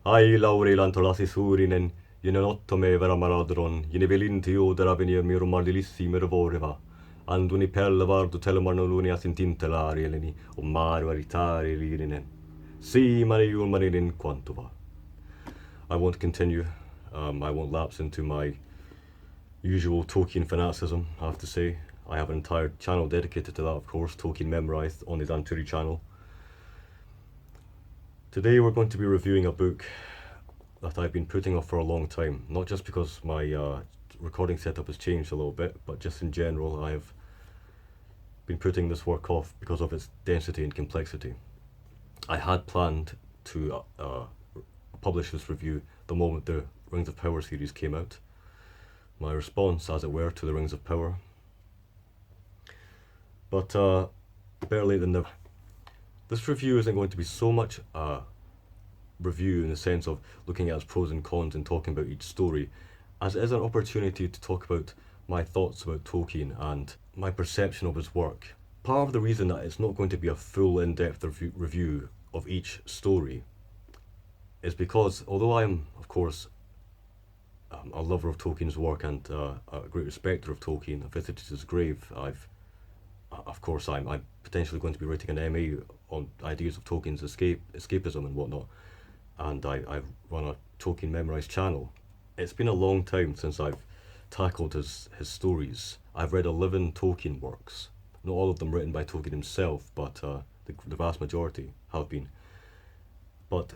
Ai laurelan tolasi suurinen, otto me vera maradron, jene velinti oderabenia miro mardilissi miro voreva. Anduni pelle vardu telemarnoluni asin tintelarieleni, o marvaritari lirinen. Si mariul marinin quantuva. I won't continue. I won't lapse into my usual Tolkien fanaticism, I have to say. I have an entire channel dedicated to that, of course, Tolkien Memorized, on the Danturi channel. Today we're going to be reviewing a book that I've been putting off for a long time, not just because my recording setup has changed a little bit, but just in general I've been putting this work off because of its density and complexity. I had planned to publish this review the moment the Rings of Power series came out. My response, as it were, to the Rings of Power. But better late than never. This review isn't going to be so much a review in the sense of looking at its pros and cons and talking about each story, as it is an opportunity to talk about my thoughts about Tolkien and my perception of his work. Part of the reason that it's not going to be a full in-depth review of each story is because, although I am, of course, a lover of Tolkien's work and a great respecter of Tolkien, I've visited his grave, I'm potentially going to be writing an MA on ideas of Tolkien's escapism and whatnot, and I run a Tolkien Memorized channel. It's been a long time since I've tackled his stories. I've read 11 Tolkien works, not all of them written by Tolkien himself, but the vast majority have been. But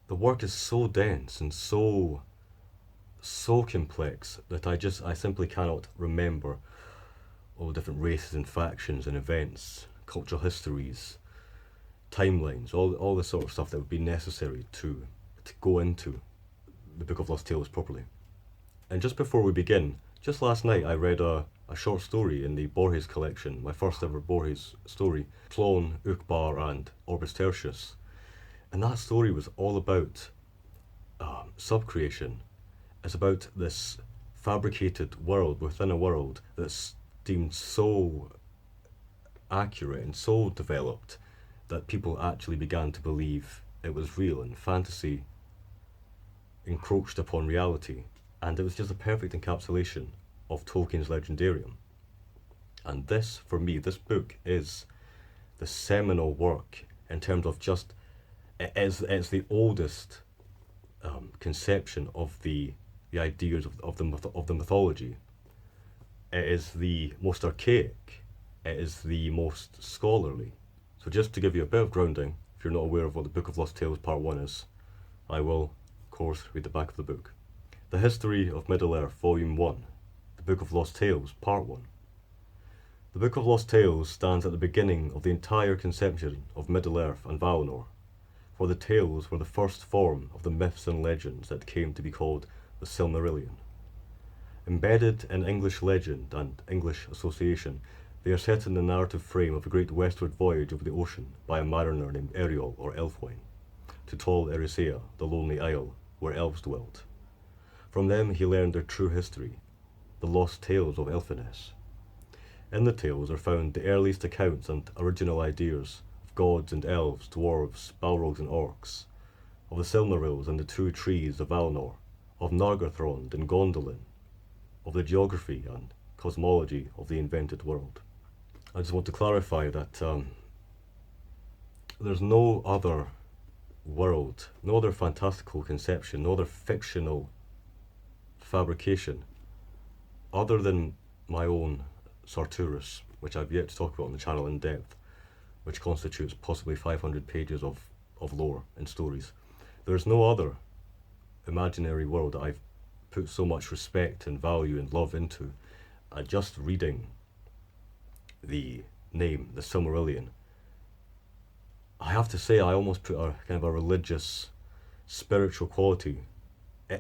the work is so dense and so complex that I simply cannot remember all the different races and factions and events, cultural histories, timelines, all the sort of stuff that would be necessary to go into the Book of Lost Tales properly. And just before we begin, just last night I read a short story in the Borges collection, my first ever Borges story, Clone, Uqbar and Orbis Tertius. And that story was all about subcreation. It's about this fabricated world within a world that's deemed so accurate and so developed that people actually began to believe it was real, and fantasy encroached upon reality, and it was just a perfect encapsulation of Tolkien's legendarium. And this, for me, this book is the seminal work in terms of just, it's the oldest conception of the ideas of the mythology. It is the most archaic. It is the most scholarly. So just to give you a bit of grounding, if you're not aware of what the Book of Lost Tales Part 1 is, I will, of course, read the back of the book. The History of Middle-earth, Volume 1, the Book of Lost Tales, Part 1. The Book of Lost Tales stands at the beginning of the entire conception of Middle-earth and Valinor, for the tales were the first form of the myths and legends that came to be called the Silmarillion. Embedded in English legend and English association, they are set in the narrative frame of a great westward voyage over the ocean by a mariner named Eriol or Elfwine, to tall Erisea, the lonely isle, where elves dwelt. From them he learned their true history, the lost tales of Elfiness. In the tales are found the earliest accounts and original ideas of gods and elves, dwarves, balrogs and orcs, of the Silmarils and the true trees of Valinor, of Nargothrond and Gondolin, of the geography and cosmology of the invented world. I just want to clarify that there's no other world, no other fantastical conception, no other fictional fabrication other than my own Sartoris, which I've yet to talk about on the channel in depth, which constitutes possibly 500 pages of lore and stories. There's no other imaginary world that I've put so much respect and value and love into. Just reading the name, the Silmarillion, I have to say I almost put a kind of a religious, spiritual quality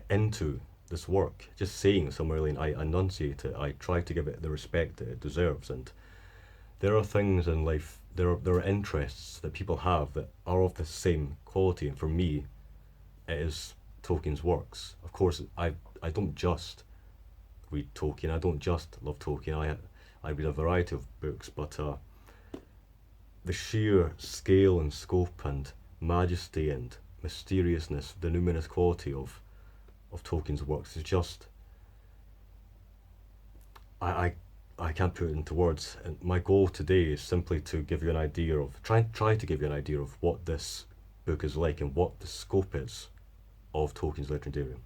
into this work. Just saying Silmarillion, I enunciate it, I try to give it the respect that it deserves, and there are things in life, there are interests that people have that are of the same quality, and for me, it is Tolkien's works. Of course, I don't just read Tolkien, I don't just love Tolkien, I read a variety of books, but the sheer scale and scope and majesty and mysteriousness, the numinous quality of Tolkien's works is just, I can't put it into words. And my goal today is simply to give you an idea of, try to give you an idea of what this book is like and what the scope is of Tolkien's Legendarium.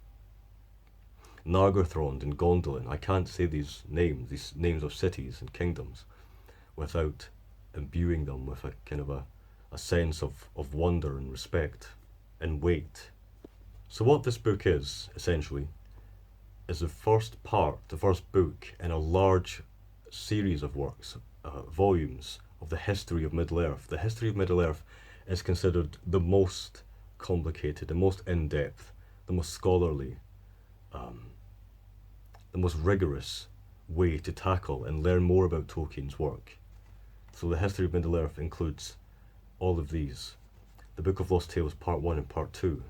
Nargothrond and Gondolin, I can't say these names of cities and kingdoms, without imbuing them with a kind of a sense of wonder and respect and weight. So what this book is, essentially, is the first book in a large series of works, volumes of the history of Middle-earth. The history of Middle-earth is considered the most complicated, the most in-depth, the most scholarly, the most rigorous way to tackle and learn more about Tolkien's work. So the history of Middle-earth includes all of these: the Book of Lost Tales Part 1 and Part 2,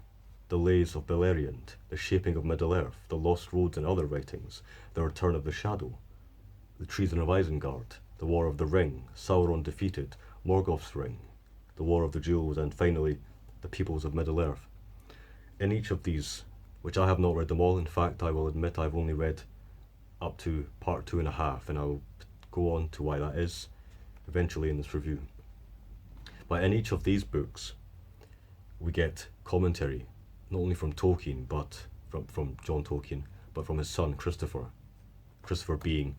the Lays of Beleriand, the Shaping of Middle-earth, the Lost Roads and Other Writings, the Return of the Shadow, the Treason of Isengard, the War of the Ring, Sauron Defeated, Morgoth's Ring, the War of the Jewels, and finally, the Peoples of Middle-earth. In each of these, which I have not read them all, in fact I will admit I've only read up to Part 2.5, and I'll go on to why that is eventually in this review. But in each of these books, we get commentary, not only from Tolkien, but from John Tolkien, but from his son Christopher. Christopher being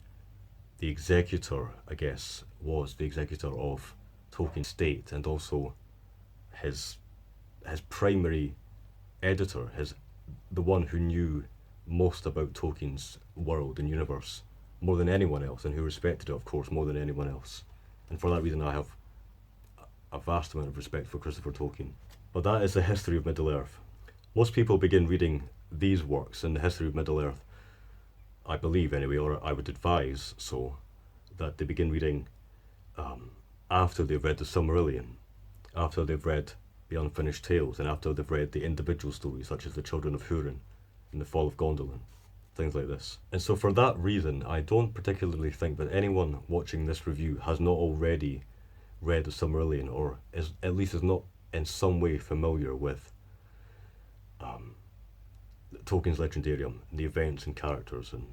the executor, I guess, was the executor of Tolkien's estate, and also his primary editor, the one who knew most about Tolkien's world and universe more than anyone else, and who respected it, of course, more than anyone else. And for that reason, I have a vast amount of respect for Christopher Tolkien. But that is the history of Middle-earth. Most people begin reading these works in the history of Middle-earth, I believe anyway, or I would advise so, that they begin reading after they've read the Silmarillion, after they've read the Unfinished Tales, and after they've read the individual stories such as the Children of Húrin and the Fall of Gondolin, things like this. And so for that reason, I don't particularly think that anyone watching this review has not already read the Silmarillion, or at least is not in some way familiar with Tolkien's Legendarium, and the events and characters and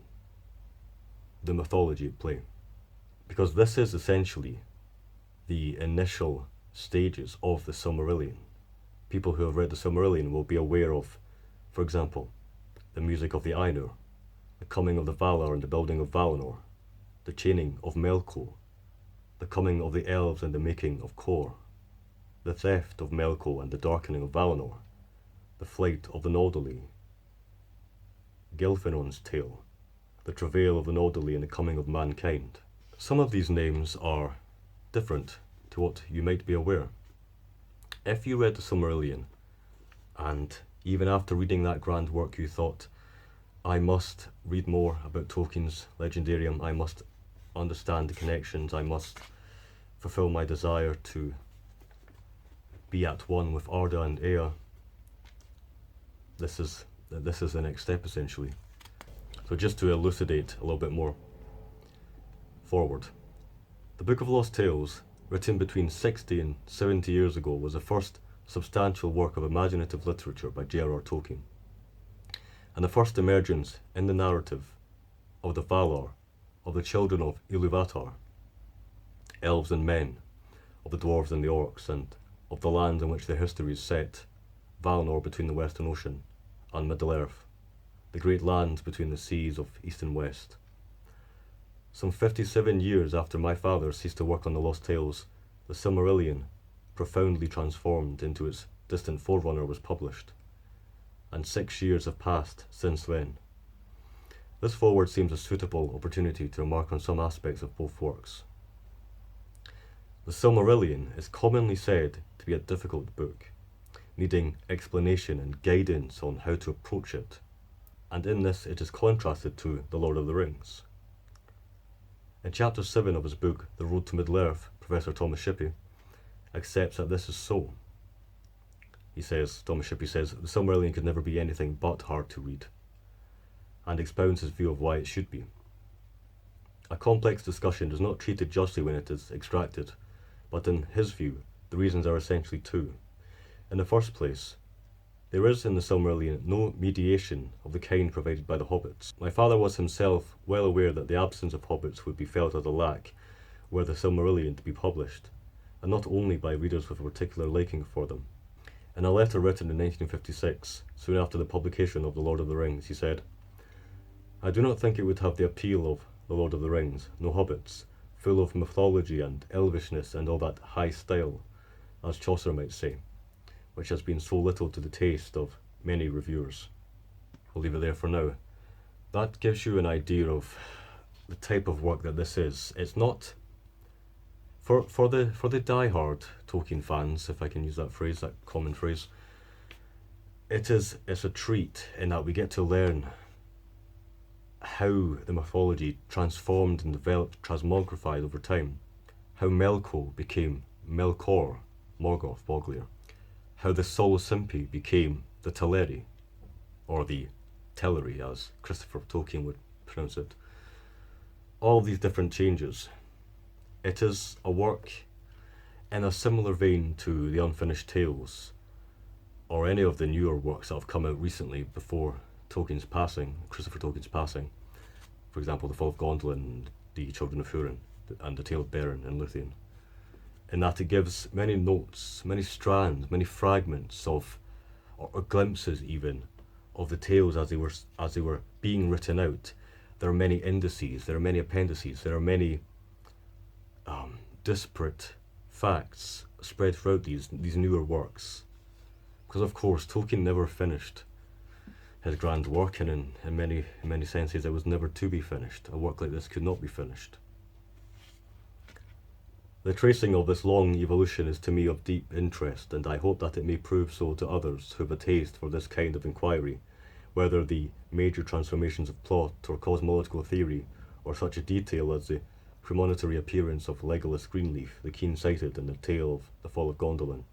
the mythology at play. Because this is essentially the initial stages of the Silmarillion. People who have read the Silmarillion will be aware of, for example, the music of the Ainur, the coming of the Valar and the building of Valinor, the chaining of Melkor, the coming of the elves and the making of Kor, the theft of Melkor and the darkening of Valinor, the flight of the Naudalee, Gilfinon's tale, the travail of the Naudalee and the coming of mankind. Some of these names are different to what you might be aware. If you read the Silmarillion, and even after reading that grand work you thought, I must read more about Tolkien's Legendarium, I must understand the connections, I must fulfill my desire to be at one with Arda and Ea, this is the next step essentially. So just to elucidate a little bit more forward, the Book of Lost Tales, written between 60 and 70 years ago, was the first substantial work of imaginative literature by J.R.R. Tolkien, and the first emergence in the narrative of the Valar, of the children of Ilúvatar, elves and men, of the dwarves and the orcs, and of the lands in which their history is set, Valinor between the Western Ocean and Middle-earth, the great lands between the seas of East and West. Some 57 years after my father ceased to work on the Lost Tales, the Silmarillion, profoundly transformed into its distant forerunner, was published, and 6 years have passed since then. This forward seems a suitable opportunity to remark on some aspects of both works. The Silmarillion is commonly said to be a difficult book, needing explanation and guidance on how to approach it, and in this it is contrasted to The Lord of the Rings. In chapter 7 of his book, The Road to Middle-earth, Professor Thomas Shippey accepts that this is so. Thomas Shippey says, the Silmarillion could never be anything but hard to read, and expounds his view of why it should be. A complex discussion is not treated justly when it is extracted, but in his view, the reasons are essentially two. In the first place, There is in the Silmarillion no mediation of the kind provided by the hobbits. My father was himself well aware that the absence of hobbits would be felt as a lack were the Silmarillion to be published, and not only by readers with a particular liking for them. In a letter written in 1956, soon after the publication of The Lord of the Rings, he said, "I do not think it would have the appeal of The Lord of the Rings, no hobbits, full of mythology and elvishness and all that high style, as Chaucer might say, which has been so little to the taste of many reviewers." We'll leave it there for now. That gives you an idea of the type of work that this is. It's not for the die-hard Tolkien fans, if I can use that phrase, that common phrase. It's a treat in that we get to learn how the mythology transformed and developed, transmogrified over time, how Melkor became Melkor, Morgoth, Bogliar, how the Solosimpi became the Teleri, or the Teleri as Christopher Tolkien would pronounce it. All these different changes. It is a work in a similar vein to The Unfinished Tales, or any of the newer works that have come out recently before Tolkien's passing, Christopher Tolkien's passing. For example, The Fall of Gondolin, The Children of Húrin, and The Tale of Beren and Luthien. In that it gives many notes, many strands, many fragments of, or glimpses even, of the tales as they were being written out. There are many indices, there are many appendices, there are many disparate facts spread throughout these newer works. Because of course Tolkien never finished his grand work, and in many senses it was never to be finished. A work like this could not be finished. The tracing of this long evolution is to me of deep interest, and I hope that it may prove so to others who have a taste for this kind of inquiry, whether the major transformations of plot or cosmological theory, or such a detail as the premonitory appearance of Legolas Greenleaf, the keen-sighted, in the tale of The Fall of Gondolin.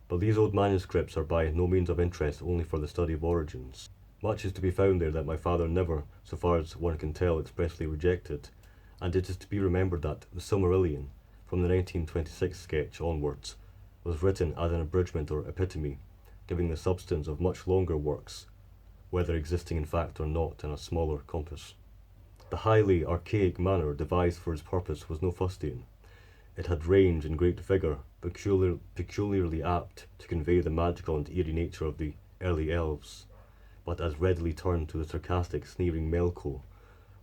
But these old manuscripts are by no means of interest only for the study of origins. Much is to be found there that my father never, so far as one can tell, expressly rejected, and it is to be remembered that the Silmarillion, from the 1926 sketch onwards, was written as an abridgment or epitome, giving the substance of much longer works, whether existing in fact or not, in a smaller compass. The highly archaic manner devised for its purpose was no fustian. It had range and great vigour, peculiarly apt to convey the magical and eerie nature of the early elves, but as readily turned to the sarcastic, sneering Melko,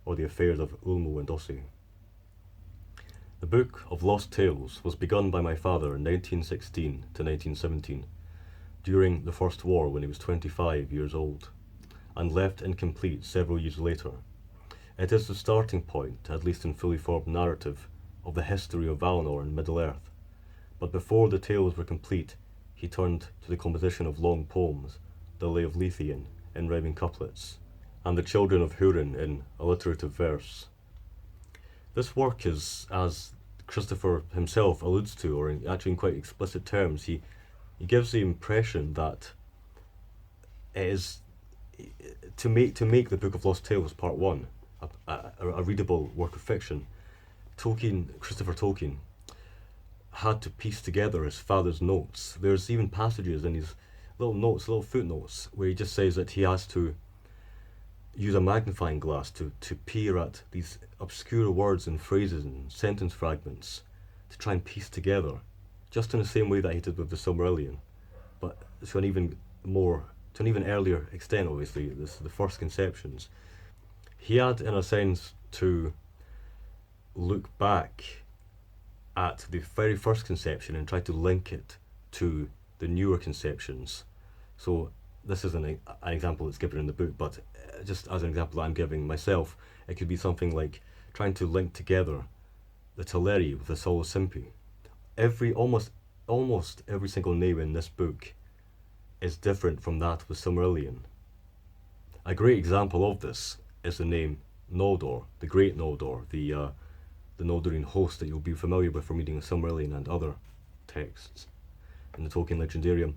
or the affairs of Ulmo and Ossi. The Book of Lost Tales was begun by my father in 1916 to 1917, during the First War when he was 25 years old, and left incomplete several years later. It is the starting point, at least in fully formed narrative, of the history of Valinor and Middle-earth. But before the tales were complete, he turned to the composition of long poems, the Lay of Lithien in rhyming couplets, and the Children of Húrin in alliterative verse. This work is, as Christopher himself alludes to, or actually in quite explicit terms, he gives the impression that it is to make the Book of Lost Tales Part 1 a readable work of fiction. Christopher Tolkien, had to piece together his father's notes. There's even passages in his little notes, little footnotes, where he just says that he has to use a magnifying glass to peer at these obscure words and phrases and sentence fragments to try and piece together, just in the same way that he did with the Silmarillion, but to an even earlier extent. Obviously, this is the first conceptions. He had, in a sense, to look back at the very first conception and try to link it to the newer conceptions. So this is an example that's given in the book, but just as an example that I'm giving myself, it could be something like trying to link together the Teleri with the Solosimpi. Almost every single name in this book is different from that of the Silmarillion. A great example of this is the name Noldor, the Great Noldor, the Noldorin host that you'll be familiar with from reading the Silmarillion and other texts in the Tolkien Legendarium.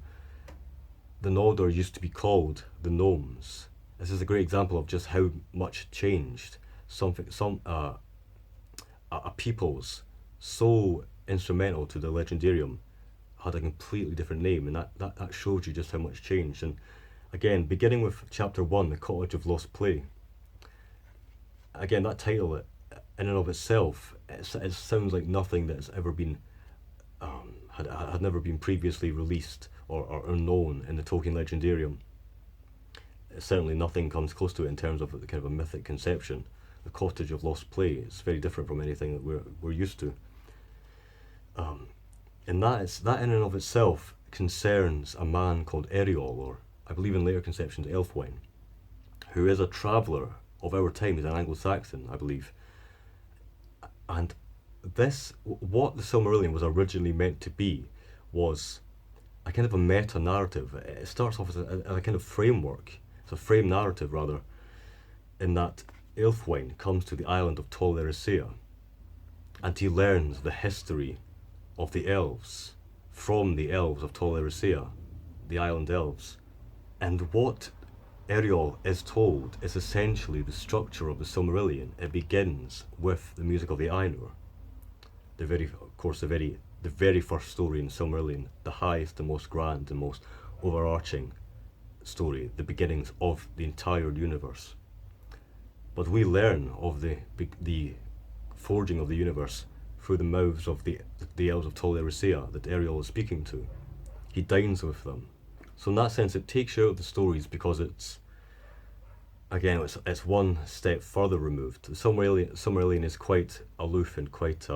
The Noldor used to be called the Gnomes. This is a great example of just how much changed. A peoples so instrumental to the Legendarium had a completely different name, and that shows you just how much changed. And again, beginning with chapter 1, The Cottage of Lost Play, again, that title in and of itself, it sounds like nothing that's ever been, had never been previously released or known in the Tolkien Legendarium. Certainly nothing comes close to it in terms of the kind of a mythic conception. The Cottage of Lost Play is very different from anything that we're used to. And that in and of itself concerns a man called Eriol, or I believe in later conceptions Elfwine, who is a traveller of our time. He's an Anglo-Saxon, I believe. And what the Silmarillion was originally meant to be was a kind of a meta-narrative. It starts off as a kind of framework. It's a frame narrative, rather, in that Elfwine comes to the island of Tol Eressëa, and he learns the history of the elves from the elves of Tol Eressëa, the island elves. And what Eriol is told is essentially the structure of the Silmarillion. It begins with the music of the Ainur, the very first story in Silmarillion, the highest, the most grand, the most overarching story, the beginnings of the entire universe. But we learn of the forging of the universe through the mouths of the elves of Tol Eressëa that Eriol is speaking to. He dines with them. So in that sense, it takes you out of the stories because it's one step further removed. The Silmarillion is quite aloof and quite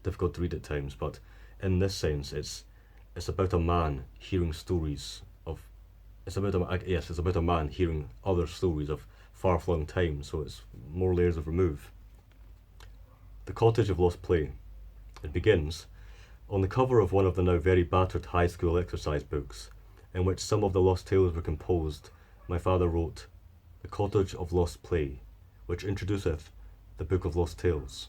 difficult to read at times, but in this sense, it's about a man hearing stories of. It's about a man hearing other stories of far-flung time. So it's more layers of remove. The Cottage of Lost Play. It begins on the cover of one of the now very battered high school exercise books, in which some of the lost tales were composed. My father wrote, "The Cottage of Lost Play, which introduceth the Book of Lost Tales."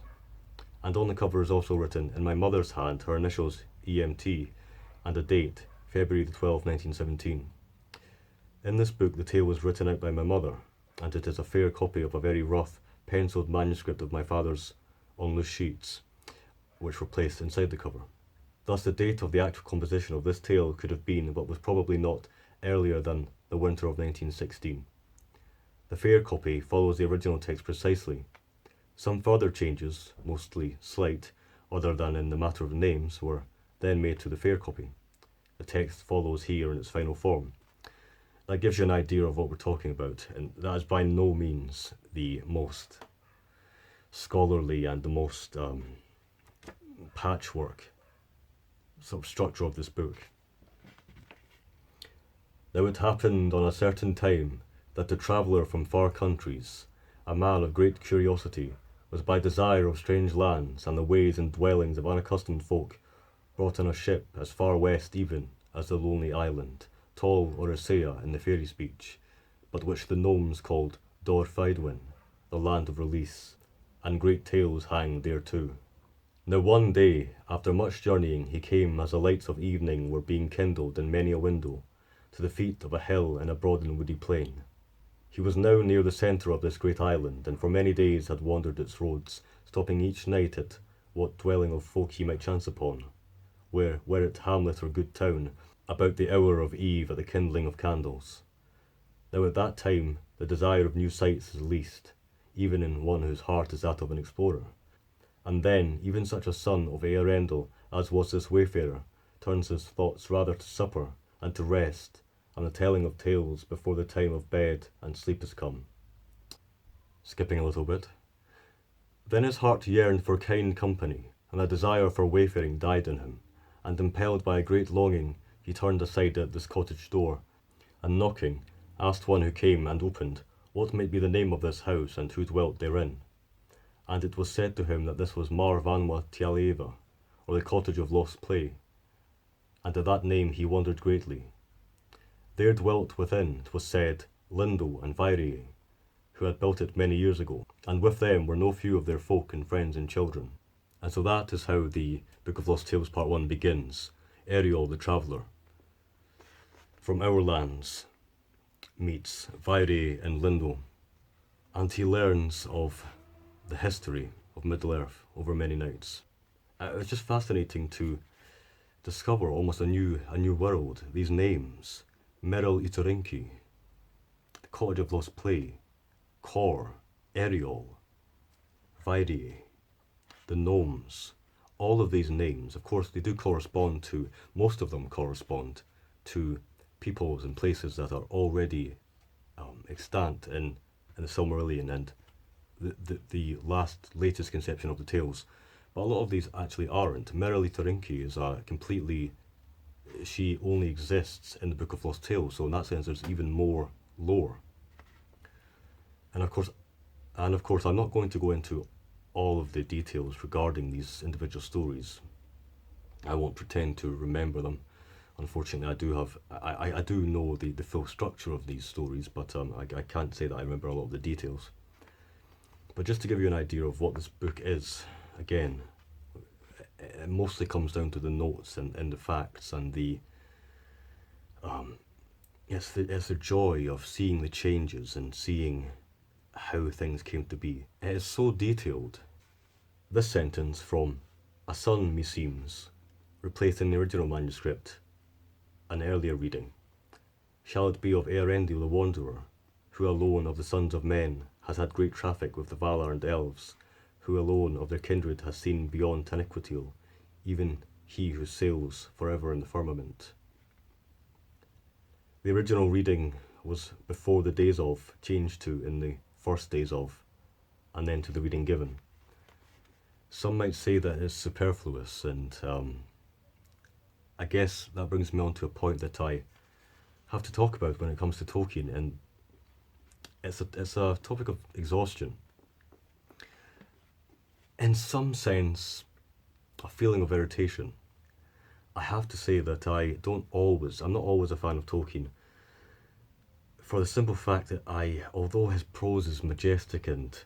And on the cover is also written, in my mother's hand, her initials EMT, and a date, February the 12th, 1917. In this book, the tale was written out by my mother, and it is a fair copy of a very rough, penciled manuscript of my father's on loose sheets, which were placed inside the cover. Thus the date of the actual composition of this tale could have been, but was probably not, earlier than the winter of 1916. The fair copy follows the original text precisely. Some further changes, mostly slight, other than in the matter of names, were then made to the fair copy. The text follows here in its final form. That gives you an idea of what we're talking about, and that is by no means the most scholarly and the most patchwork sort of structure of this book. Now it happened on a certain time that the traveller from far countries, a man of great curiosity, was by desire of strange lands and the ways and dwellings of unaccustomed folk brought on a ship as far west even as the lonely island, Tol Eressëa in the fairy speech, but which the gnomes called Dor Fidwen, the land of release, and great tales hang thereto. Now one day, after much journeying, he came as the lights of evening were being kindled in many a window, to the feet of a hill in a broad and woody plain. He was now near the centre of this great island, and for many days had wandered its roads, stopping each night at what dwelling of folk he might chance upon, were it hamlet or good town, about the hour of eve at the kindling of candles. Now at that time the desire of new sights is least, even in one whose heart is that of an explorer. And then even such a son of Earendel as was this wayfarer turns his thoughts rather to supper and to rest, and the telling of tales before the time of bed and sleep is come. Skipping a little bit. Then his heart yearned for kind company, and a desire for wayfaring died in him, and impelled by a great longing, he turned aside at this cottage door, and knocking, asked one who came and opened what might be the name of this house and who dwelt therein. And it was said to him that this was Mar Vanwa Tialeva, or the Cottage of Lost Play, and at that name he wondered greatly. There dwelt within, 'twas said, Lindo and Vairi, who had built it many years ago, and with them were no few of their folk and friends and children. And so that is how the Book of Lost Tales Part 1 begins. Eriol the traveller from our lands meets Vairi and Lindo, and he learns of the history of Middle-earth over many nights. It's just fascinating to discover almost a new world. These names: Merrill Itorinki, the Cottage of Lost Play, Kor, Eriol, Vairi, the Gnomes. All of these names, of course, they do correspond to, most of them correspond to peoples and places that are already extant in the Silmarillion and the latest conception of the tales. But a lot of these actually aren't. Merrill Itorinki is a completely, she only exists in the Book of Lost Tales, so in that sense there's even more lore. And of course I'm not going to go into all of the details regarding these individual stories. I won't pretend to remember them. Unfortunately, I do know the full structure of these stories, but I can't say that I remember a lot of the details. But just to give you an idea of what this book is, again, it mostly comes down to the notes and the facts and it's the joy of seeing the changes and seeing how things came to be. It is so detailed. This sentence from A Son, Meseems, replacing the original manuscript, an earlier reading. Shall it be of Earendil the Wanderer, who alone of the sons of men has had great traffic with the Valar and Elves, who alone of their kindred has seen beyond Taniquetil, even he who sails forever in the firmament. The original reading was before the days of changed to in the first days of, and then to the reading given. Some might say that it's superfluous, and I guess that brings me on to a point that I have to talk about when it comes to Tolkien, and it's a topic of exhaustion. In some sense, a feeling of irritation. I have to say that I'm not always a fan of Tolkien, for the simple fact that although his prose is majestic and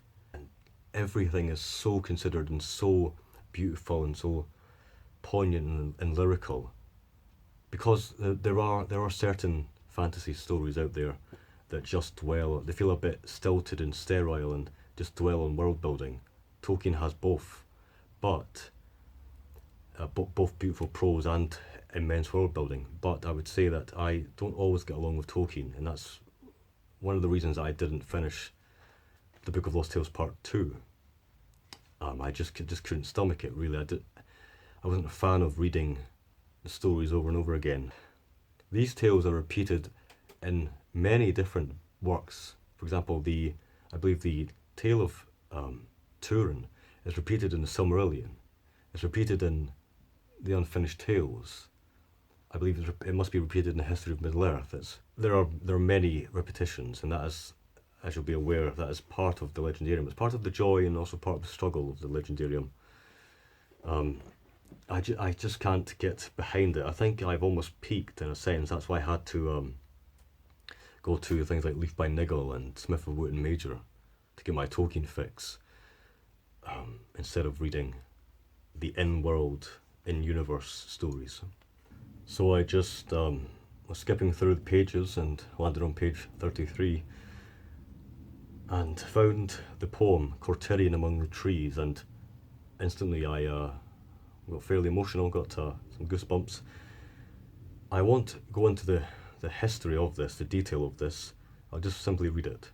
everything is so considered and so beautiful and so poignant and lyrical, because there are certain fantasy stories out there that just they feel a bit stilted and sterile and just dwell on world building. Tolkien has both, but both beautiful prose and immense world building. But I would say that I don't always get along with Tolkien, and that's one of the reasons I didn't finish the Book of Lost Tales Part 2. I just couldn't stomach it, really. I wasn't a fan of reading the stories over and over again. These tales are repeated in many different works. For example, I believe the Tale of Turin is repeated in the Silmarillion. It's repeated in the Unfinished Tales. I believe it must be repeated in the History of Middle-earth. There are many repetitions, and that is, as you'll be aware, that is part of the Legendarium. It's part of the joy and also part of the struggle of the Legendarium. I just can't get behind it. I think I've almost peaked in a sense. That's why I had to go to things like Leaf by Niggle and Smith of Wootton Major to get my Tolkien fix, instead of reading the in-world, in-universe stories. So I just was skipping through the pages and landed on page 33 and found the poem Cortirion Among the Trees, and instantly I got fairly emotional, got some goosebumps. I won't go into the history of this, the detail of this. I'll just simply read it.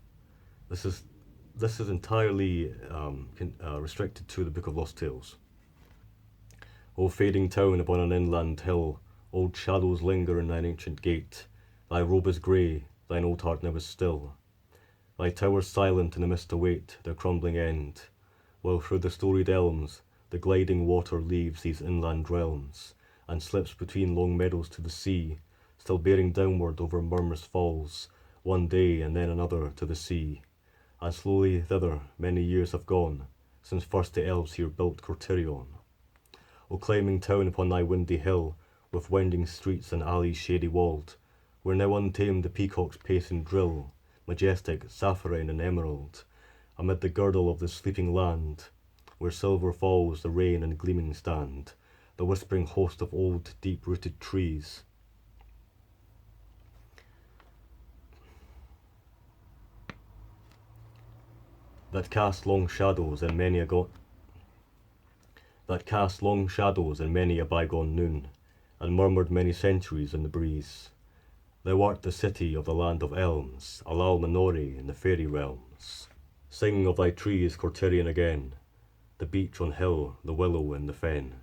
This is entirely restricted to the Book of Lost Tales. O fading town upon an inland hill, old shadows linger in thine ancient gate. Thy robe is grey, thine old heart never still. Thy towers silent in the mist await their crumbling end, while through the storied elms the gliding water leaves these inland realms, and slips between long meadows to the sea, still bearing downward over murmurous falls, one day and then another to the sea. And slowly thither many years have gone, since first the elves here built Cortirion. O climbing town upon thy windy hill, with winding streets and alleys shady walled, where now untamed the peacocks pace and drill, majestic, sapphirine and emerald, amid the girdle of the sleeping land, where silver falls the rain and gleaming stand, the whispering host of old deep-rooted trees. That cast long shadows in many a bygone noon, and murmured many centuries in the breeze. Thou art the city of the land of elms, Alal Minori in the fairy realms. Sing of thy trees Cortirian again, the beech on hill, the willow in the fen,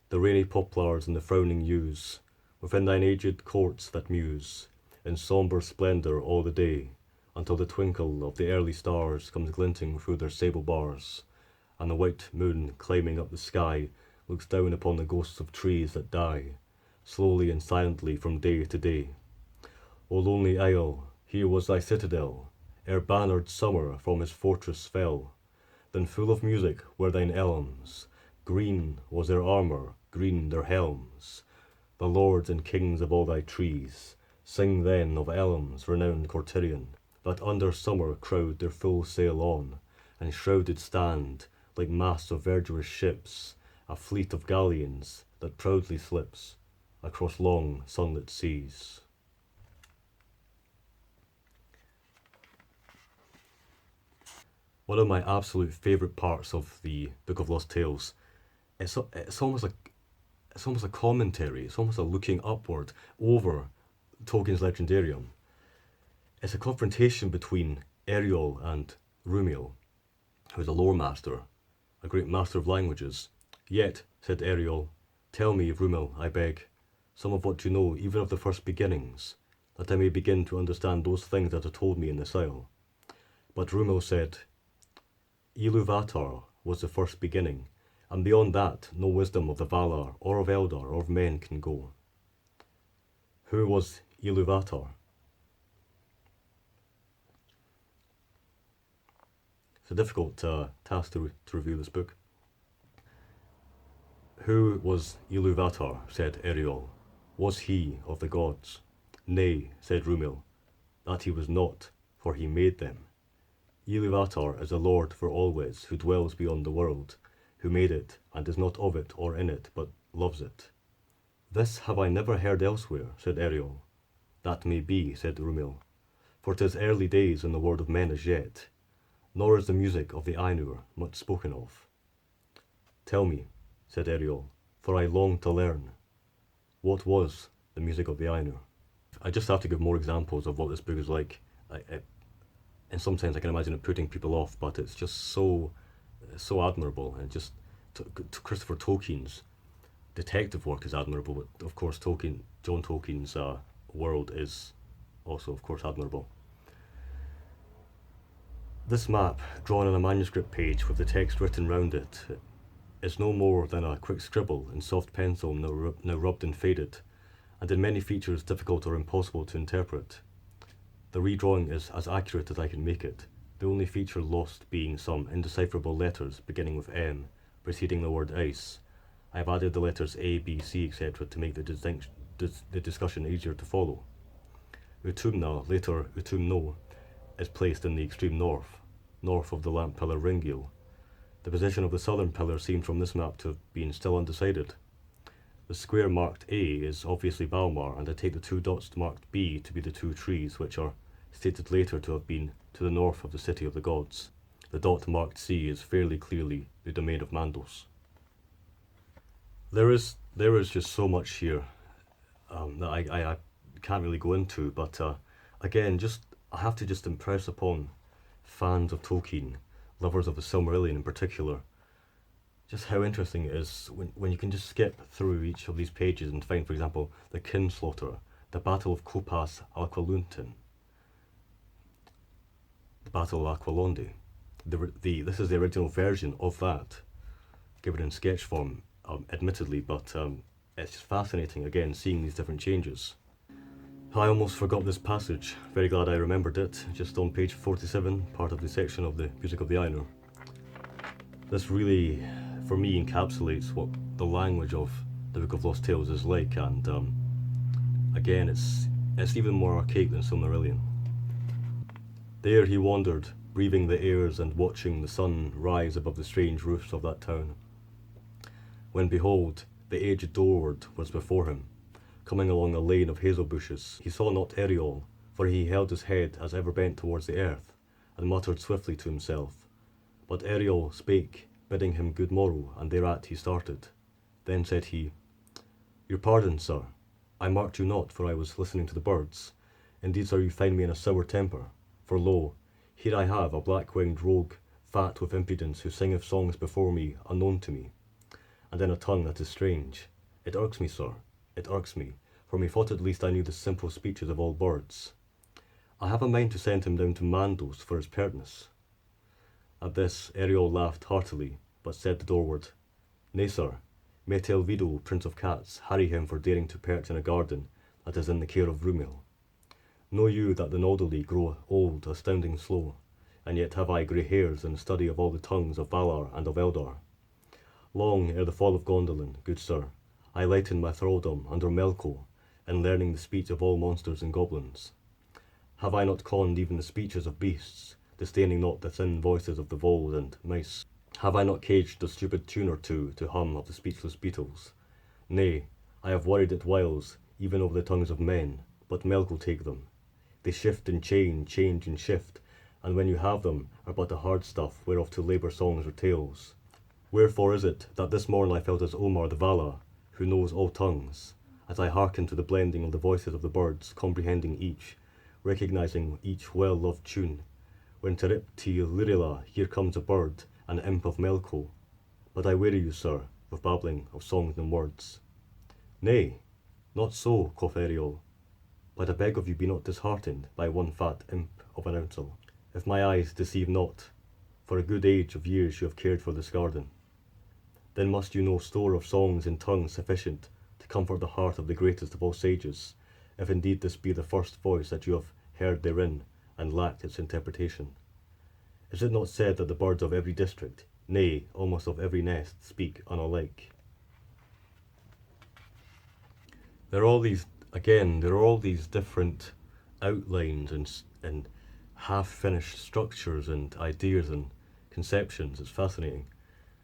the rainy poplars and the frowning yews, within thine aged courts that muse, in sombre splendour all the day, until the twinkle of the early stars comes glinting through their sable bars, and the white moon climbing up the sky looks down upon the ghosts of trees that die, slowly and silently from day to day. O lonely isle, here was thy citadel, ere bannered summer from his fortress fell. Then full of music were thine elms, green was their armour, green their helms. The lords and kings of all thy trees, sing then of elms renowned Cortirian, that under summer crowd their full sail on, and shrouded stand, like masts of verdurous ships, a fleet of galleons that proudly slips across long sunlit seas. One of my absolute favourite parts of the Book of Lost Tales, it's almost a commentary, it's almost a looking upward over Tolkien's Legendarium. It's a confrontation between Eriol and Rumiel, who is a lore master, a great master of languages. Yet, said Eriol, tell me, Rumiel, I beg, some of what you know, even of the first beginnings, that I may begin to understand those things that are told me in this isle. But Rumiel said, Iluvatar was the first beginning, and beyond that no wisdom of the Valar, or of Eldar, or of men can go. Who was Iluvatar? It's a difficult task to review this book. Who was Iluvatar? Said Eriol. Was he of the gods? Nay, said Rumiel, that he was not, for he made them. Iluvatar is a lord for always, who dwells beyond the world, who made it, and is not of it or in it, but loves it. This have I never heard elsewhere, said Eriol. That may be, said Rumiel, for 'tis early days in the world of men as yet, nor is the music of the Ainur much spoken of. Tell me, said Eriol, for I long to learn. What was the music of the Ainur? I just have to give more examples of what this book is like. And sometimes I can imagine it putting people off, but it's just so admirable, and just Christopher Tolkien's detective work is admirable. But of course, John Tolkien's world is also, of course, admirable. This map, drawn on a manuscript page with the text written round it, is no more than a quick scribble in soft pencil, now rubbed and faded, and in many features difficult or impossible to interpret. The redrawing is as accurate as I can make it, the only feature lost being some indecipherable letters beginning with M, preceding the word ice. I have added the letters A, B, C, etc. to make the discussion easier to follow. Utumna, later Utumno, is placed in the extreme north of the lamp pillar Ringil. The position of the southern pillar seems from this map to have been still undecided. The square marked A is obviously Valmar, and I take the two dots marked B to be the two trees, which are stated later to have been to the north of the city of the gods. The dot marked C is fairly clearly the domain of Mandos. There is just so much here that I can't really go into, but again, I have to just impress upon fans of Tolkien, lovers of the Silmarillion in particular, just how interesting it is when you can just skip through each of these pages and find, for example, the Kinslaughter, the Battle of Copas Aqualuntin, the Battle of Aqualondi. This is the original version of that, given in sketch form, admittedly, but it's just fascinating, again, seeing these different changes. I almost forgot this passage, very glad I remembered it, just on page 47, part of the section of the Music of the Ainur. This really, for me, encapsulates what the language of the Book of Lost Tales is like, and again, it's even more archaic than Silmarillion. There he wandered, breathing the airs and watching the sun rise above the strange roofs of that town, when behold, the aged Dorward was before him, coming along a lane of hazel bushes. He saw not Eriol, for he held his head as ever bent towards the earth, and muttered swiftly to himself. But Eriol spake, bidding him good morrow, and thereat he started. Then said he, Your pardon, sir. I marked you not, for I was listening to the birds. Indeed, sir, you find me in a sour temper. For lo, here I have a black-winged rogue, fat with impudence, who singeth songs before me, unknown to me, and in a tongue that is strange. It irks me, sir, it irks me, for methought at least I knew the simple speeches of all birds. I have a mind to send him down to Mandos for his pertness. At this, Ariel laughed heartily, but said the doorward, Nay, sir, mete el Vido, prince of cats, harry him for daring to perch in a garden that is in the care of Rumil. Know you that the Nodally grow old, astounding slow, and yet have I grey hairs in the study of all the tongues of Valar and of Eldar. Long ere the fall of Gondolin, good sir, I lightened my thraldom under Melko, in learning the speech of all monsters and goblins. Have I not conned even the speeches of beasts, disdaining not the thin voices of the voles and mice? Have I not caged a stupid tune or two to hum of the speechless beetles? Nay, I have worried it whiles, even over the tongues of men, but Melk will take them. They shift and change and shift, and when you have them, are but a hard stuff whereof to labour songs or tales. Wherefore is it that this morn I felt as Omar the Vala, who knows all tongues, as I hearkened to the blending of the voices of the birds, comprehending each, recognising each well-loved tune, when Tirip Ti Lirila, here comes a bird, an imp of Melko. But I weary you, sir, with babbling of songs and words. Nay, not so, quoth Ariel, but I beg of you be not disheartened by one fat imp of an ounsel, if my eyes deceive not, for a good age of years you have cared for this garden. Then must you know store of songs in tongues sufficient to comfort the heart of the greatest of all sages, if indeed this be the first voice that you have heard therein, and lacked its interpretation. Is it not said that the birds of every district, nay, almost of every nest, speak unalike? There are all these different outlines and half-finished structures and ideas and conceptions. It's fascinating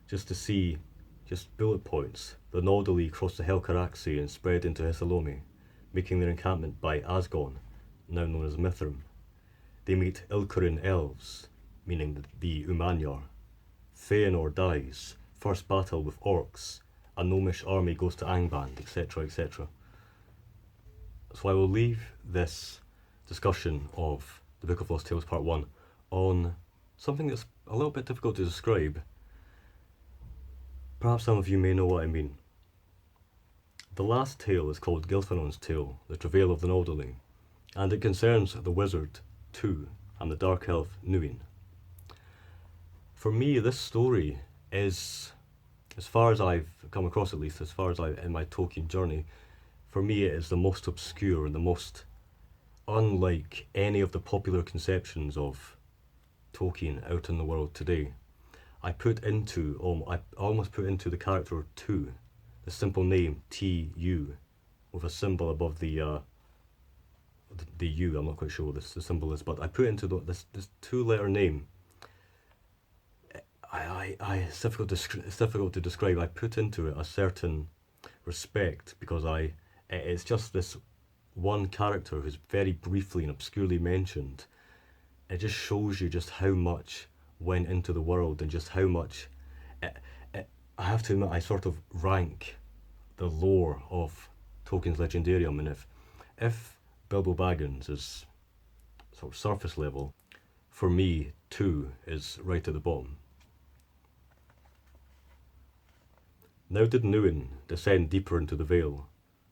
just to see just bullet points. The Nodally crossed the Helcaraxi and spread into Hisalomi, making their encampment by Asgon, now known as Mithrim. They meet Ilkurin elves, meaning the Umanyar. Feanor dies, first battle with orcs, a gnomish army goes to Angband, etc., etc. So I will leave this discussion of the Book of Lost Tales Part 1 on something that's a little bit difficult to describe. Perhaps some of you may know what I mean. The last tale is called Gilfanon's Tale, the Travail of the Nodally, and it concerns the wizard Tu and the dark elf Nuin. For me, this story is, as far as I've come across, at least as far as in my Tolkien journey, for me it is the most obscure and the most unlike any of the popular conceptions of Tolkien out in the world today. I almost put into the character Tu, the simple name T-U, with a symbol above the U. I'm not quite sure what the symbol is, but I put into this two-letter name. It's difficult to describe. I put into it a certain respect because it's just this one character who's very briefly and obscurely mentioned. It just shows you just how much went into the world and just how much. I have to admit, I sort of rank the lore of Tolkien's Legendarium, and if Bilbo Baggins is sort of surface level, for me, Tu is right at the bottom. Now did Nuin descend deeper into the vale,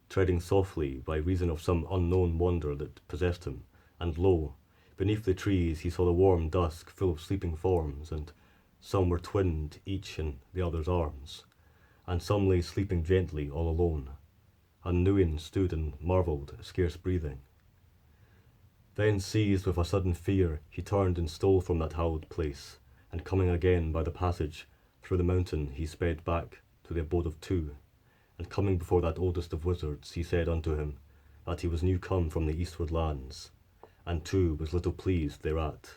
treading softly by reason of some unknown wonder that possessed him, and lo, beneath the trees he saw the warm dusk full of sleeping forms, and some were twinned each in the other's arms, and some lay sleeping gently all alone, and Nuin stood and marvelled, scarce breathing. Then seized with a sudden fear, he turned and stole from that hallowed place, and coming again by the passage through the mountain he sped back to the abode of Tu, and coming before that oldest of wizards, he said unto him that he was new come from the eastward lands, and Tu was little pleased thereat,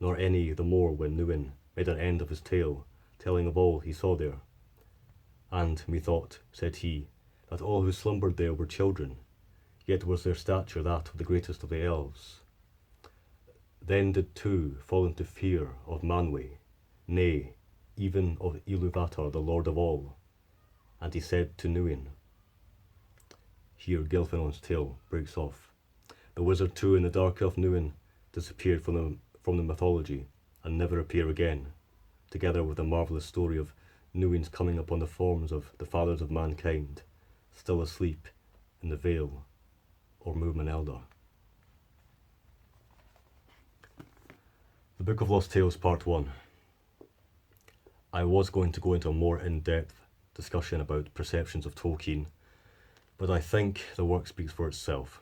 nor any the more when Nuin made an end of his tale, telling of all he saw there. And methought, said he, that all who slumbered there were children, yet was their stature that of the greatest of the elves. Then did Tu fall into fear of Manwë, nay, even of Ilúvatar the lord of all, and he said to Nuin, Here Gilfinon's tale breaks off. The wizard too and the dark elf Nuin disappeared from the mythology and never appear again, together with the marvellous story of Nuin's coming upon the forms of the fathers of mankind, still asleep in the Vale or Movement Elder. The Book of Lost Tales Part 1. I was going to go into a more in-depth discussion about perceptions of Tolkien, but I think the work speaks for itself.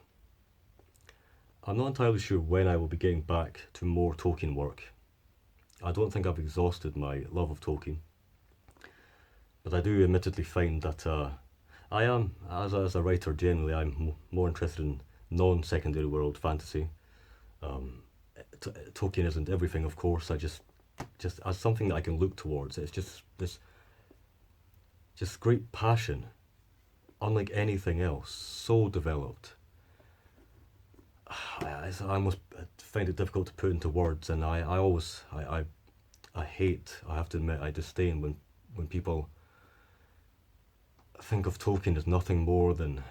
I'm not entirely sure when I will be getting back to more Tolkien work. I don't think I've exhausted my love of Tolkien, but I do admittedly find that I am, as a writer generally, I'm more interested in non-secondary world fantasy. Tolkien isn't everything, of course. I just as something that I can look towards. It's just this great passion, unlike anything else, so developed. I almost find it difficult to put into words, and I hate, I have to admit, I disdain when people think of Tolkien as nothing more than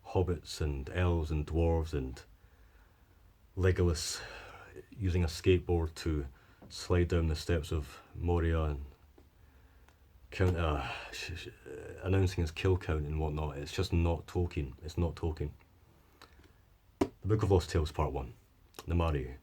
hobbits and elves and dwarves and Legolas using a skateboard to slide down the steps of Moria and announcing his kill count and whatnot. It's just not Tolkien. It's not Tolkien. The Book of Lost Tales Part 1. Namari.